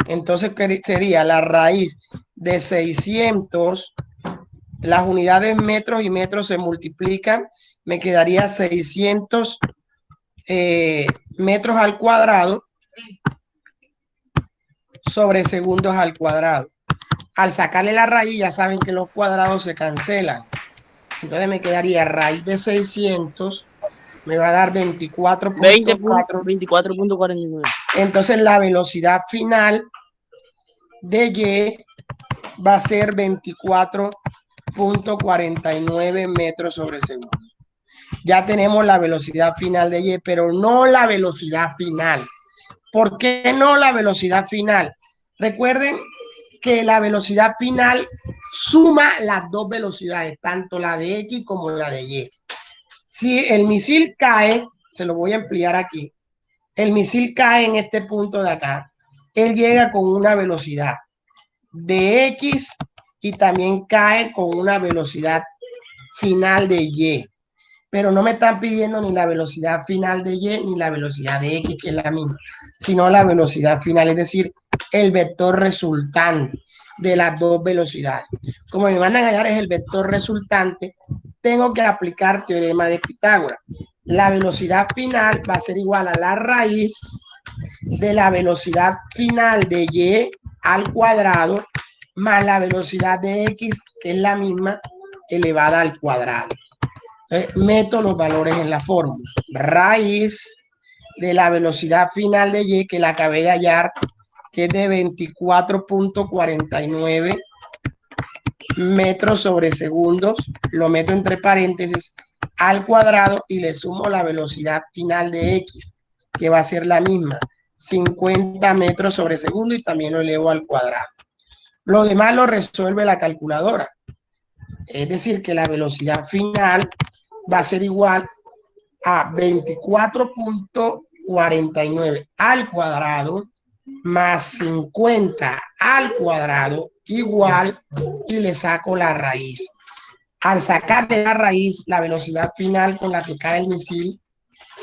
Entonces sería la raíz de 600. Las unidades metros y metros se multiplican. Me quedaría 600 metros al cuadrado sobre segundos al cuadrado. Al sacarle la raíz, ya saben que los cuadrados se cancelan. Entonces me quedaría raíz de 600, me va a dar 24.4. 24.49. Entonces la velocidad final de Y va a ser 24.49 metros sobre segundo. Ya tenemos la velocidad final de Y, pero no la velocidad final. ¿Por qué no la velocidad final? Recuerden que la velocidad final suma las dos velocidades, tanto la de X como la de Y. Si el misil cae, se lo voy a ampliar aquí, el misil cae en este punto de acá, él llega con una velocidad de X y también cae con una velocidad final de Y. Pero no me están pidiendo ni la velocidad final de Y ni la velocidad de X, que es la misma, sino la velocidad final, es decir, el vector resultante de las dos velocidades. Como me mandan a hallar es el vector resultante, tengo que aplicar teorema de Pitágoras. La velocidad final va a ser igual a la raíz de la velocidad final de Y al cuadrado más la velocidad de X, que es la misma, elevada al cuadrado. Entonces, meto los valores en la fórmula. Raíz de la velocidad final de Y, que la acabé de hallar, que es de 24.49 metros sobre segundos, lo meto entre paréntesis, al cuadrado y le sumo la velocidad final de X, que va a ser la misma, 50 metros sobre segundo, y también lo elevo al cuadrado. Lo demás lo resuelve la calculadora. Es decir, que la velocidad final va a ser igual a 24.49 al cuadrado más 50 al cuadrado igual, y le saco la raíz. Al sacar de la raíz, la velocidad final con la que cae el misil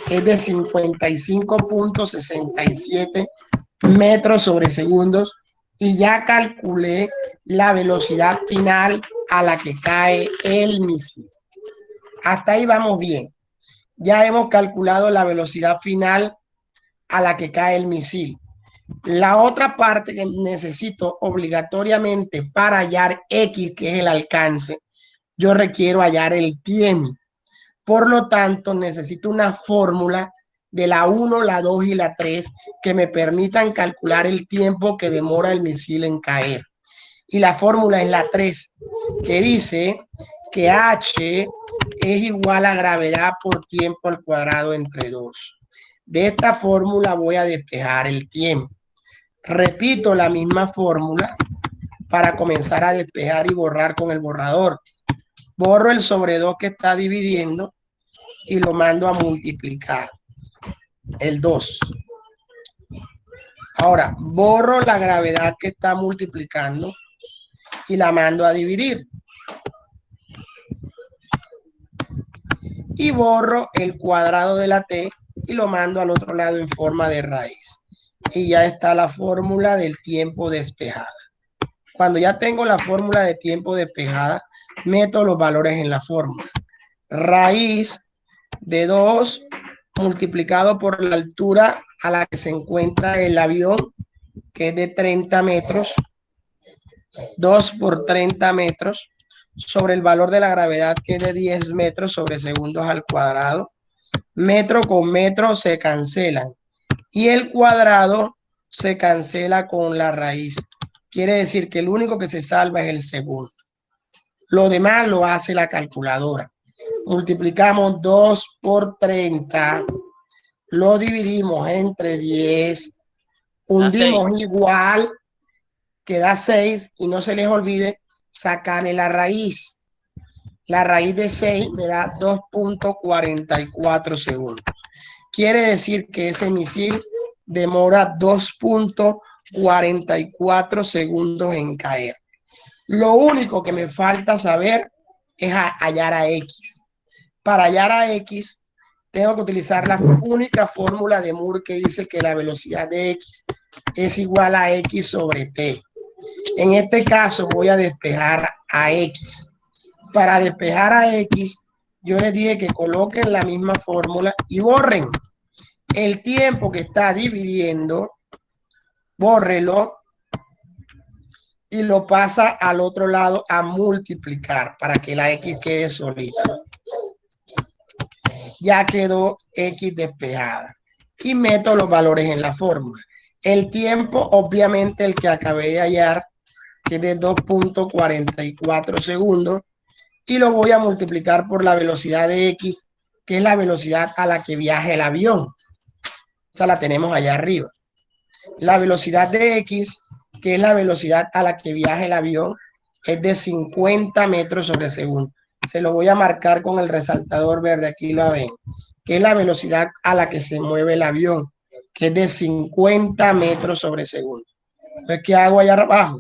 es de 55.67 metros sobre segundos, y ya calculé la velocidad final a la que cae el misil. Hasta ahí vamos bien. Ya hemos calculado la velocidad final a la que cae el misil. La otra parte que necesito obligatoriamente para hallar X, que es el alcance, yo requiero hallar el tiempo. Por lo tanto, necesito una fórmula de la 1, la 2 y la 3 que me permitan calcular el tiempo que demora el misil en caer. Y la fórmula es la 3, que dice que H es igual a gravedad por tiempo al cuadrado entre 2. De esta fórmula voy a despejar el tiempo. Repito la misma fórmula para comenzar a despejar y borrar con el borrador. Borro el sobre 2 que está dividiendo y lo mando a multiplicar. El 2. Ahora, borro la gravedad que está multiplicando y la mando a dividir. Y borro el cuadrado de la t y lo mando al otro lado en forma de raíz. Y ya está la fórmula del tiempo despejada. Cuando ya tengo la fórmula de tiempo despejada, meto los valores en la fórmula. Raíz de 2 multiplicado por la altura a la que se encuentra el avión, que es de 30 metros, 2 por 30 metros, sobre el valor de la gravedad, que es de 10 metros sobre segundos al cuadrado. Metro con metro se cancelan y el cuadrado se cancela con la raíz. Quiere decir que el único que se salva es el segundo. Lo demás lo hace la calculadora. Multiplicamos 2 por 30, lo dividimos entre 10, hundimos igual, queda 6, y no se les olvide sacarle la raíz. La raíz de 6 me da 2.44 segundos. Quiere decir que ese misil demora 2.44 segundos en caer. Lo único que me falta saber es hallar a X. Para hallar a X tengo que utilizar la única fórmula de Moore que dice que la velocidad de X es igual a X sobre T. En este caso voy a despejar a X. Para despejar a X, yo les dije que coloquen la misma fórmula y borren el tiempo que está dividiendo, bórrelo y lo pasa al otro lado a multiplicar para que la X quede solita. Ya quedó X despejada. Y meto los valores en la fórmula. El tiempo, obviamente, el que acabé de hallar, que es de 2.44 segundos. Y lo voy a multiplicar por la velocidad de X, que es la velocidad a la que viaja el avión. Esa la tenemos allá arriba. La velocidad de X, que es la velocidad a la que viaja el avión, es de 50 metros sobre segundo. Se lo voy a marcar con el resaltador verde, aquí lo ven, que es la velocidad a la que se mueve el avión, que es de 50 metros sobre segundo. Entonces, ¿qué hago allá abajo?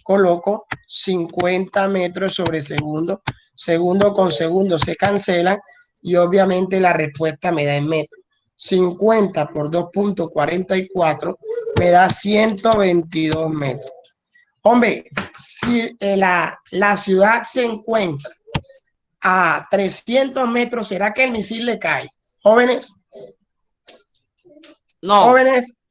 Coloco 50 metros sobre segundo. Segundo con segundo se cancelan y obviamente la respuesta me da en metros. 50 por 2.44 me da 122 metros. Hombre, si la ciudad se encuentra a 300 metros, ¿será que el misil le cae? Jóvenes. No. Jóvenes,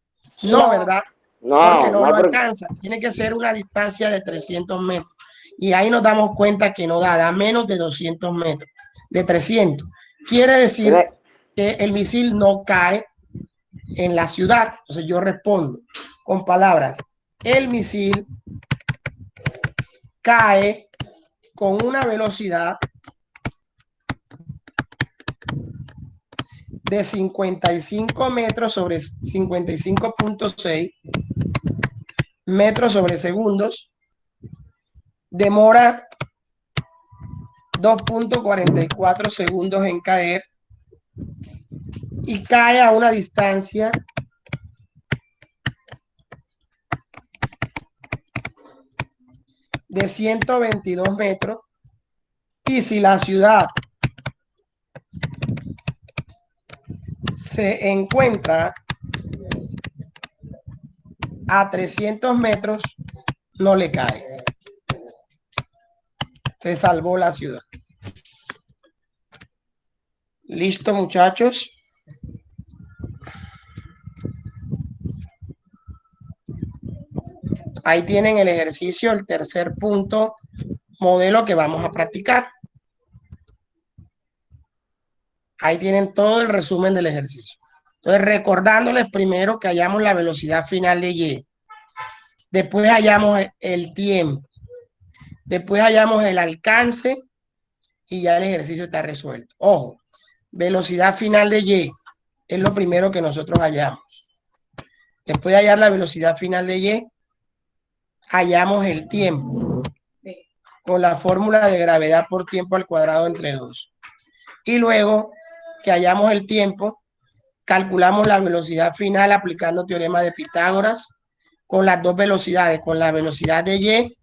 no, ¿verdad? Porque no lo porque alcanza. Tiene que ser una distancia de 300 metros. Y ahí nos damos cuenta que no da menos de 200 metros, de 300. Quiere decir que el misil no cae en la ciudad. Entonces yo respondo con palabras. El misil cae con una velocidad de 55 metros sobre 55.6 metros sobre segundos. Demora 2.44 segundos en caer y cae a una distancia de 122 metros. Y si la ciudad se encuentra a 300 metros, no le cae. Se salvó la ciudad. ¿Listo, muchachos? Ahí tienen el ejercicio, el tercer punto, modelo que vamos a practicar. Ahí tienen todo el resumen del ejercicio. Entonces, recordándoles primero que hallamos la velocidad final de Y. Después hallamos el tiempo. Después hallamos el alcance y ya el ejercicio está resuelto. Ojo, velocidad final de Y es lo primero que nosotros hallamos. Después de hallar la velocidad final de Y, hallamos el tiempo con la fórmula de gravedad por tiempo al cuadrado entre 2. Y luego que hallamos el tiempo, calculamos la velocidad final aplicando teorema de Pitágoras con las dos velocidades, con la velocidad de Y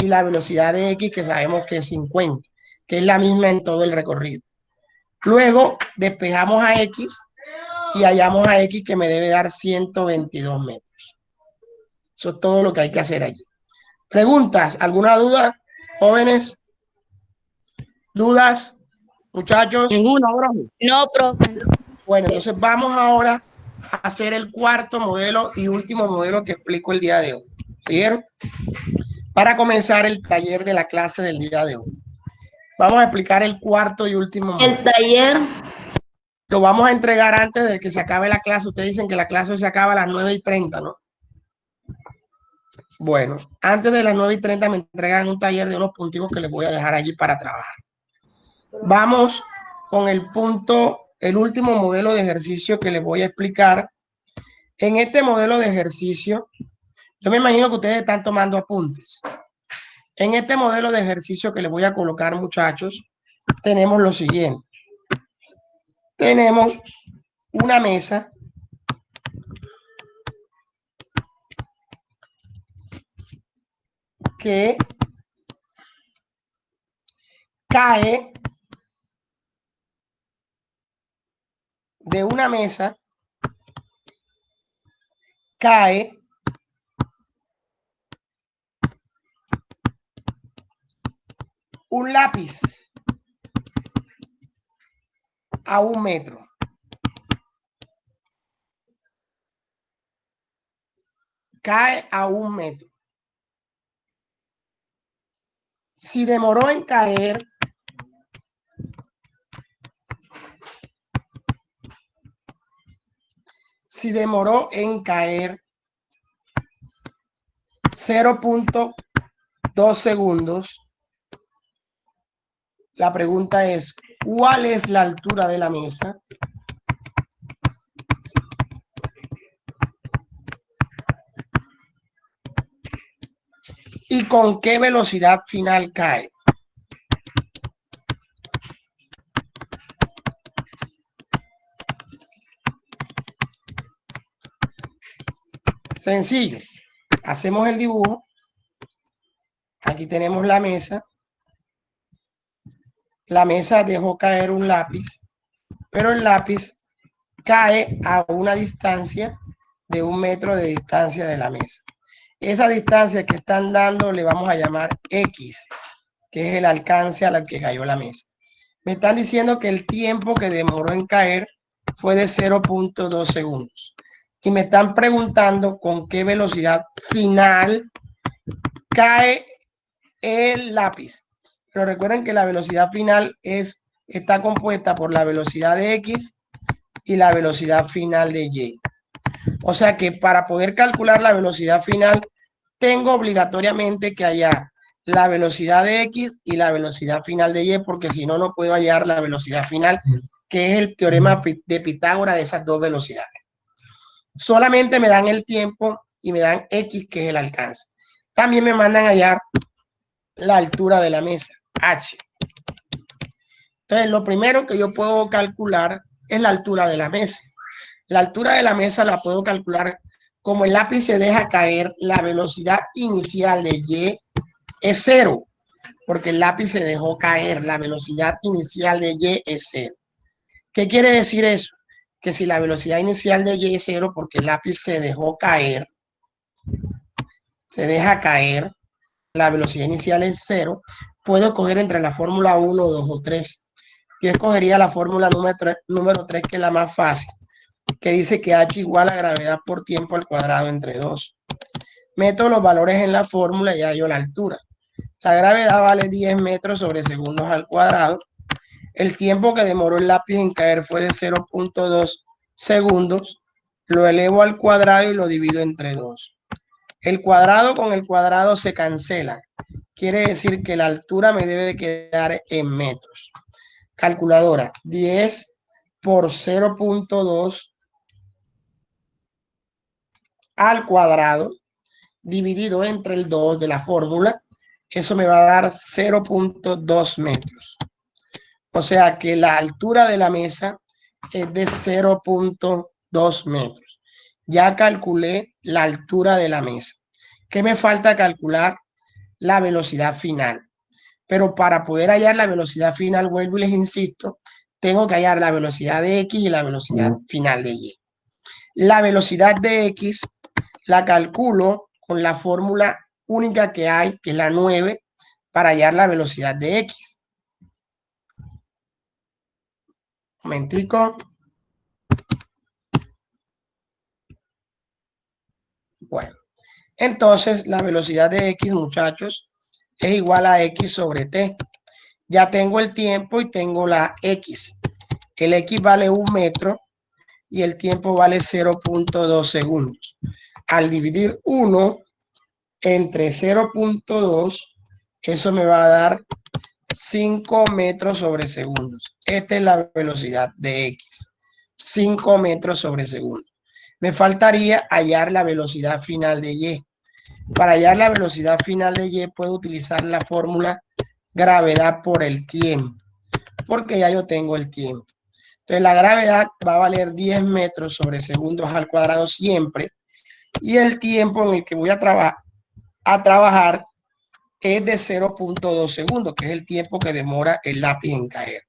la velocidad de X, que sabemos que es 50, que es la misma en todo el recorrido. Luego despejamos a X y hallamos a X, que me debe dar 122 metros. Eso es todo lo que hay que hacer allí. ¿Preguntas? ¿Alguna duda, jóvenes? ¿Dudas, muchachos? Ninguno, profe. No, profe. Bueno, entonces vamos ahora a hacer el cuarto modelo y último modelo que explico el día de hoy. ¿Vieron? Para comenzar el taller de la clase del día de hoy. Vamos a explicar el cuarto y último modelo. El taller. Lo vamos a entregar antes de que se acabe la clase. Ustedes dicen que la clase se acaba a las 9:30, ¿no? Bueno, antes de las 9:30 me entregan un taller de unos puntos que les voy a dejar allí para trabajar. Vamos con el punto, el último modelo de ejercicio que les voy a explicar. En este modelo de ejercicio, yo me imagino que ustedes están tomando apuntes. En este modelo de ejercicio que les voy a colocar, muchachos, tenemos lo siguiente. Tenemos una mesa que cae de una mesa cae un lápiz a 1 metro. Cae a 1 metro. Si demoró en caer, si demoró en caer 0.2 segundos, la pregunta es, ¿cuál es la altura de la mesa? ¿Y con qué velocidad final cae? Sencillo. Hacemos el dibujo. Aquí tenemos la mesa. La mesa dejó caer un lápiz, pero el lápiz cae a una distancia de 1 metro de distancia de la mesa. Esa distancia que están dando le vamos a llamar X, que es el alcance al que cayó la mesa. Me están diciendo que el tiempo que demoró en caer fue de 0.2 segundos. Y me están preguntando con qué velocidad final cae el lápiz. Pero recuerden que la velocidad final está compuesta por la velocidad de X y la velocidad final de Y. O sea que para poder calcular la velocidad final, tengo obligatoriamente que hallar la velocidad de X y la velocidad final de Y, porque si no, no puedo hallar la velocidad final, que es el teorema de Pitágoras de esas dos velocidades. Solamente me dan el tiempo y me dan X, que es el alcance. También me mandan a hallar la altura de la mesa, H. Entonces, lo primero que yo puedo calcular es la altura de la mesa. La altura de la mesa la puedo calcular como el lápiz se deja caer, la velocidad inicial de Y es 0, porque el lápiz se dejó caer, la velocidad inicial de Y es 0. ¿Qué quiere decir eso? Que si la velocidad inicial de Y es 0, porque el lápiz se dejó caer, se deja caer, la velocidad inicial es 0, puedo escoger entre la fórmula 1, 2 o 3. Yo escogería la fórmula número 3, que es la más fácil, que dice que H igual a gravedad por tiempo al cuadrado entre 2. Meto los valores en la fórmula y hallo la altura. La gravedad vale 10 metros sobre segundos al cuadrado. El tiempo que demoró el lápiz en caer fue de 0.2 segundos. Lo elevo al cuadrado y lo divido entre 2. El cuadrado con el cuadrado se cancela. Quiere decir que la altura me debe quedar en metros. Calculadora, 10 por 0.2 al cuadrado dividido entre el 2 de la fórmula. Eso me va a dar 0.2 metros. O sea que la altura de la mesa es de 0.2 metros. Ya calculé la altura de la mesa. ¿Qué me falta calcular? La velocidad final. Pero para poder hallar la velocidad final, vuelvo y les insisto, tengo que hallar la velocidad de X y la velocidad final de Y. La velocidad de X la calculo con la fórmula única que hay, que es la 9, para hallar la velocidad de X. Un momentico. Bueno, entonces la velocidad de X, muchachos, es igual a X sobre T. Ya tengo el tiempo y tengo la X. El X vale 1 metro y el tiempo vale 0.2 segundos. Al dividir 1 entre 0.2, eso me va a dar 5 metros sobre segundos. Esta es la velocidad de X. 5 metros sobre segundo. Me faltaría hallar la velocidad final de Y. Para hallar la velocidad final de Y puedo utilizar la fórmula gravedad por el tiempo, porque ya yo tengo el tiempo. Entonces la gravedad va a valer 10 metros sobre segundos al cuadrado siempre, y el tiempo en el que voy a trabajar es de 0.2 segundos, que es el tiempo que demora el lápiz en caer.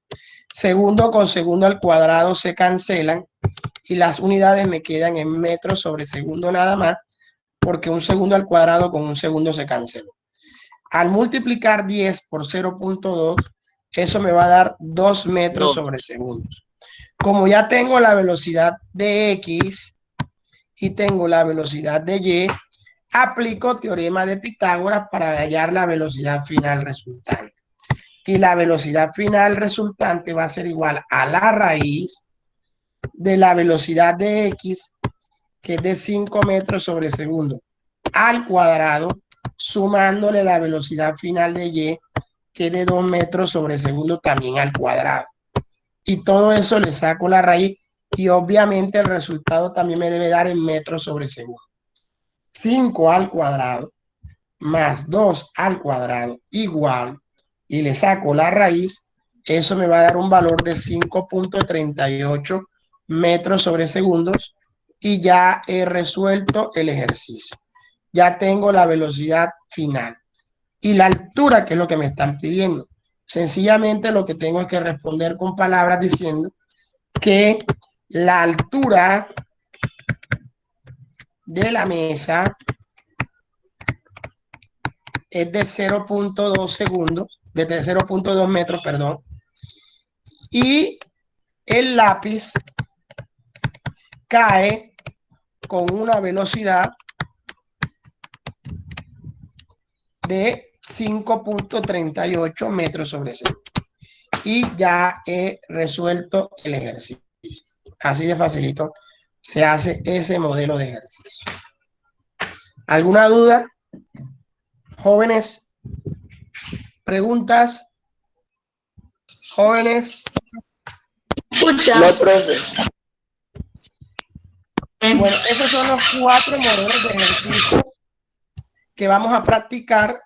Segundo con segundo al cuadrado se cancelan y las unidades me quedan en metros sobre segundo nada más, porque un segundo al cuadrado con un segundo se canceló. Al multiplicar 10 por 0.2, eso me va a dar 2 metros sobre segundos. Como ya tengo la velocidad de X y tengo la velocidad de Y, aplico teorema de Pitágoras para hallar la velocidad final resultante. Y la velocidad final resultante va a ser igual a la raíz de la velocidad de X, que es de 5 metros sobre segundo, al cuadrado, sumándole la velocidad final de Y, que es de 2 metros sobre segundo también al cuadrado. Y todo eso le saco la raíz y obviamente el resultado también me debe dar en metros sobre segundo. 5 al cuadrado más 2 al cuadrado igual, y le saco la raíz, eso me va a dar un valor de 5.38 metros sobre segundos y ya he resuelto el ejercicio. Ya tengo la velocidad final y la altura, que es lo que me están pidiendo. Sencillamente lo que tengo es que responder con palabras diciendo que la altura de la mesa es de 0.2 segundos, de 0.2 metros, perdón, y el lápiz cae con una velocidad de 5.38 metros sobre segundo. Y ya he resuelto el ejercicio. Así de facilito se hace ese modelo de ejercicio. ¿Alguna duda? Jóvenes, preguntas. Jóvenes. No, profe. Bueno, esos son los 4 modelos de ejercicio que vamos a practicar